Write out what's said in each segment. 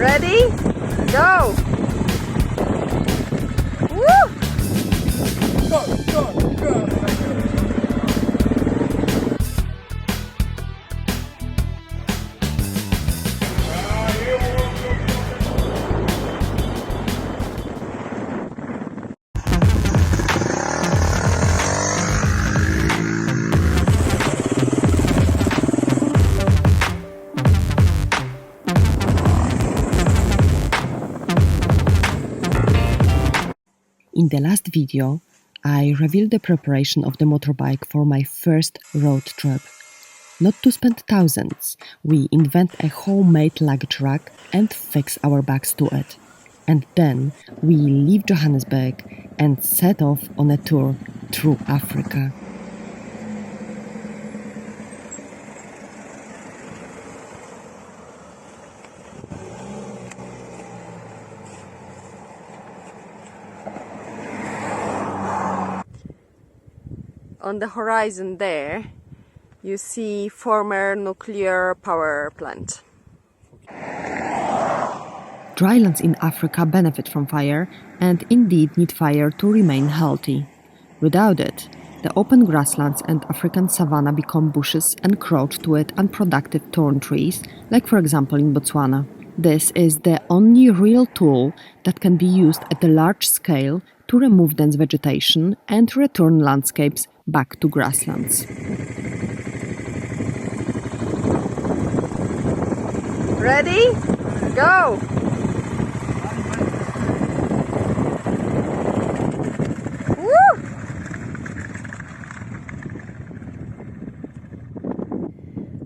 Ready? Go! Woo! Go! In the last video, I revealed the preparation of the motorbike for my first road trip. Not to spend thousands, we invent a homemade luggage rack and fix our bags to it. And then we leave Johannesburg and set off on a tour through Africa. On the horizon there, you see former nuclear power plant. Drylands in Africa benefit from fire and indeed need fire to remain healthy. Without it, the open grasslands and African savanna become bushes and crouch to it unproductive thorn trees, like for example in Botswana. This is the only real tool that can be used at a large scale to remove dense vegetation and return landscapes back to grasslands. Ready? Go! Woo!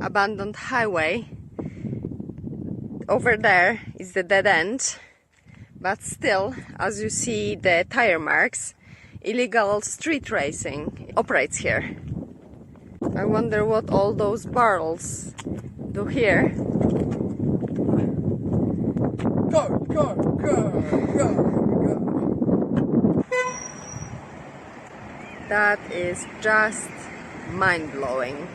Abandoned highway. Over there is the dead end, but still, as you see the tire marks, illegal street racing operates here. I wonder what all those barrels do here. Go! That is just mind-blowing.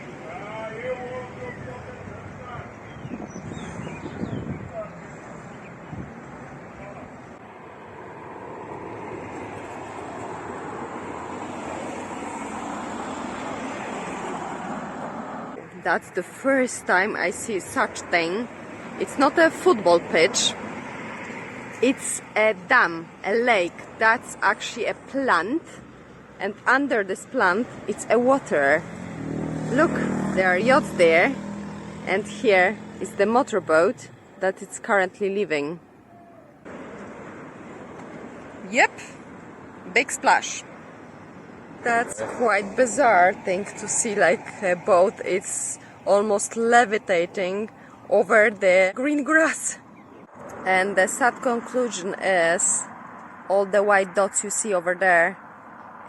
That's the first time I see such thing. It's not a football pitch. It's a dam, a lake. That's actually a plant. And under this plant, it's a water. Look, there are yachts there. And here is the motorboat that it's currently leaving. Yep, big splash. That's quite bizarre thing to see, like a boat is almost levitating over the green grass. And the sad conclusion is all the white dots you see over there,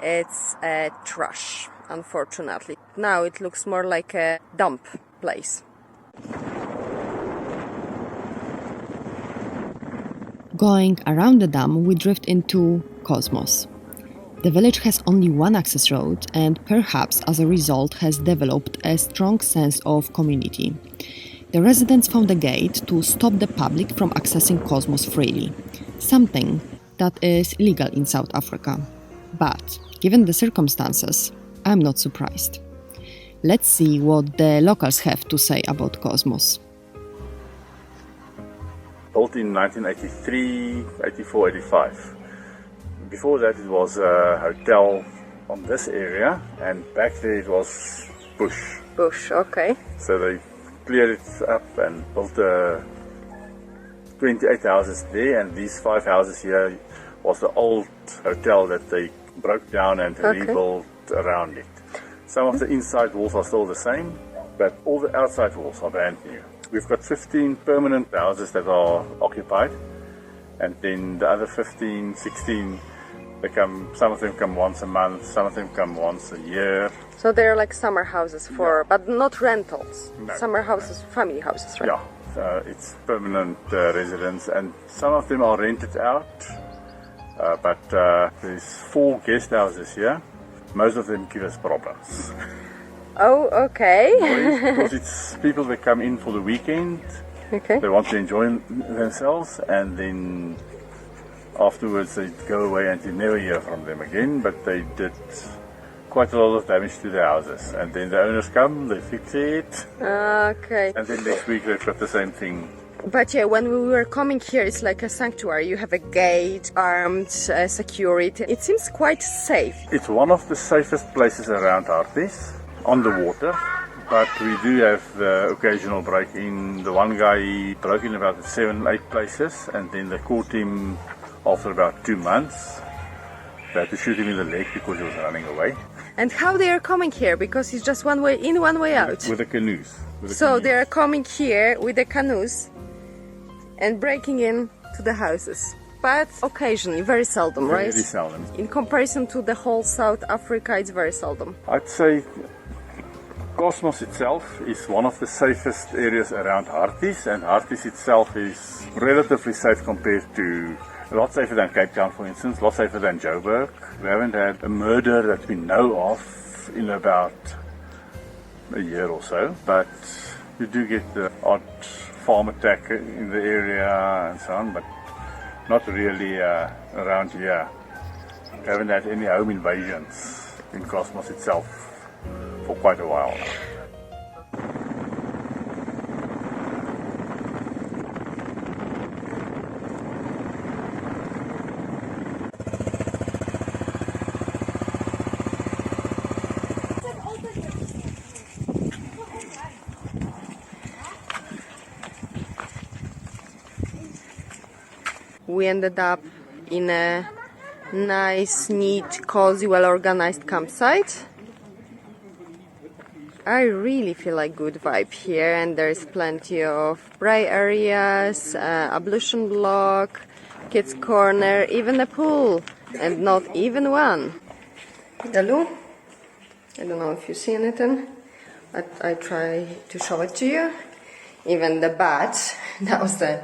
it's a trash, unfortunately. Now it looks more like a dump place. Going around the dam, we drift into Kosmos. The village has only one access road and perhaps as a result has developed a strong sense of community. The residents found a gate to stop the public from accessing Kosmos freely, something that is illegal in South Africa. But, given the circumstances, I'm not surprised. Let's see what the locals have to say about Kosmos. Built in 1983, 84, 85. Before that it was a hotel on this area, and back there it was bush. Bush, okay. So they cleared it up and built 28 houses there, and these 5 houses here was the old hotel that they broke down and rebuilt around it. Some of the inside walls are still the same, but all the outside walls are brand new. We've got 15 permanent houses that are occupied, and then the other 15, 16, some of them come once a month, some of them come once a year. So they're like summer houses but not rentals. No. Summer houses, family houses, right? Yeah, it's permanent residence, and some of them are rented out, but there's 4 guest houses here. Most of them give us problems. Oh, okay. Because it's people that come in for the weekend, Okay. They want to enjoy themselves, and then afterwards they go away and you never hear from them again. But they did quite a lot of damage to the houses, and then the owners come, they fix it, Okay. and then next week they've got the same thing. But yeah, when we were coming here, it's like a sanctuary. You have a gate, armed security. It seems quite safe. It's one of the safest places around Hartbeespoort, on the water. But we do have the occasional break-in. The one guy broke in about 7, 8 places, and then they caught him after about 2 months. They had to shoot him in the leg because he was running away. And how they are coming here? Because it's just one way in, one way out. With the canoes. So they are coming here with the canoes and breaking in to the houses. But occasionally, very seldom, right? Very seldom. In comparison to the whole South Africa, it's very seldom. I'd say Kosmos itself is one of the safest areas around Hartbeespoort, and Hartbeespoort itself is relatively safe compared to, a lot safer than Cape Town, for instance, a lot safer than Johannesburg. We haven't had a murder that we know of in about a year or so, but you do get the odd farm attack in the area and so on, but not really around here. We haven't had any home invasions in Kosmos itself for quite a while now. We ended up in a nice, neat, cozy, well-organized campsite. I really feel like good vibe here, and there's plenty of play areas, ablution block, kids corner, even a pool, and not even one. The loo, I don't know if you see anything, but I try to show it to you. Even the bath, that was the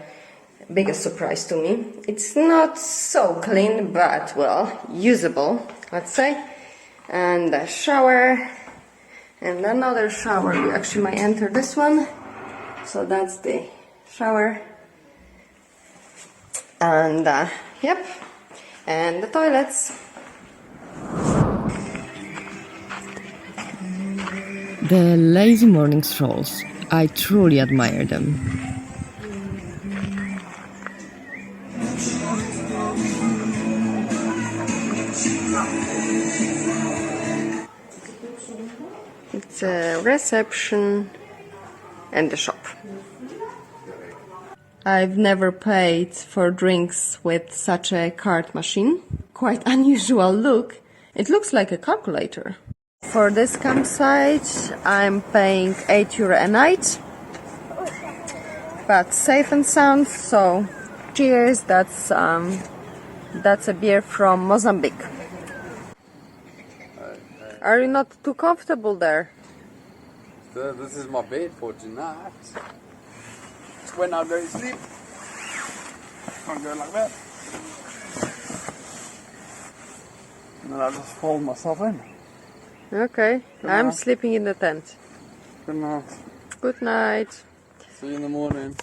biggest surprise to me. It's not so clean, but well, usable, let's say. And the shower. And another shower. We actually might enter this one. So that's the shower. And yep. And the toilets. The lazy morning strolls. I truly admire them. It's a reception and the shop. I've never paid for drinks with such a card machine. Quite unusual look. It looks like a calculator. For this campsite, I'm paying €8 a night. But safe and sound, so cheers. That's a beer from Mozambique. Are you not too comfortable there? So this is my bed for tonight. When I go to sleep, I go like that. And then I just fold myself in. Okay, I'm sleeping in the tent. Good night. Good night. See you in the morning.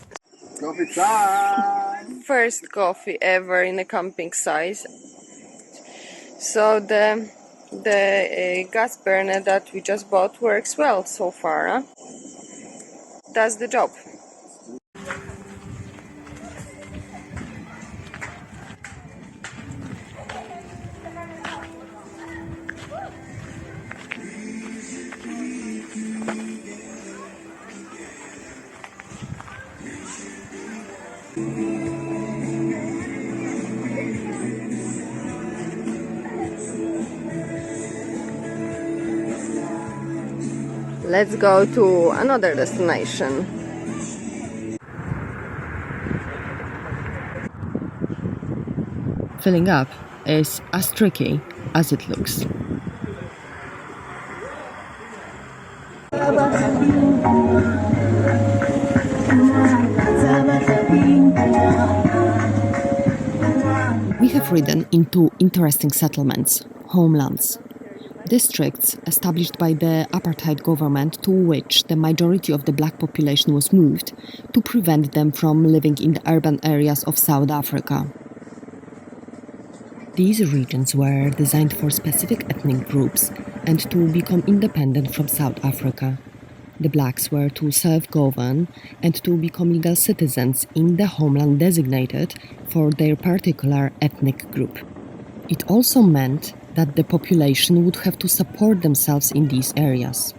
Coffee time! First coffee ever in a camping site. So the gas burner that we just bought works well so far, huh? Does the job. Let's go to another destination. Filling up is as tricky as it looks. We have ridden into interesting settlements, homelands. Districts established by the apartheid government to which the majority of the black population was moved to prevent them from living in the urban areas of South Africa. These regions were designed for specific ethnic groups and to become independent from South Africa. The blacks were to self-govern and to become legal citizens in the homeland designated for their particular ethnic group. It also meant that the population would have to support themselves in these areas.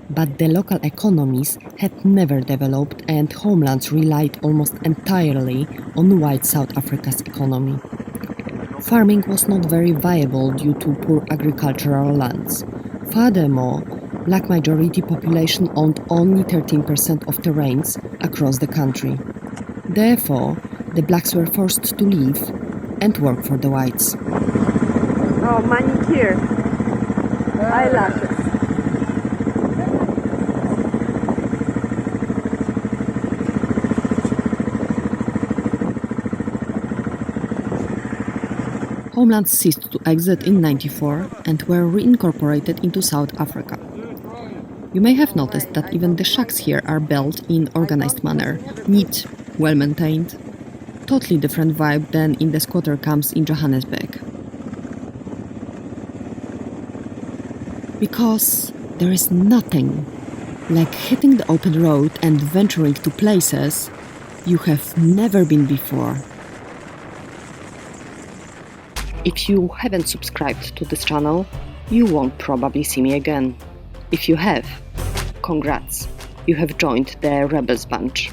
But the local economies had never developed and homelands relied almost entirely on white South Africa's economy. Farming was not very viable due to poor agricultural lands. Furthermore, black majority population owned only 13% of terrains across the country. Therefore, the blacks were forced to leave and work for the whites. Oh, manicure, eyelashes. Homelands ceased to exist in 1994 and were reincorporated into South Africa. You may have noticed that even the shacks here are built in organized manner, neat, well-maintained. Totally different vibe than in the squatter camps in Johannesburg. Because there is nothing like hitting the open road and venturing to places you have never been before. If you haven't subscribed to this channel, you won't probably see me again. If you have, congrats, you have joined the Rebels bunch.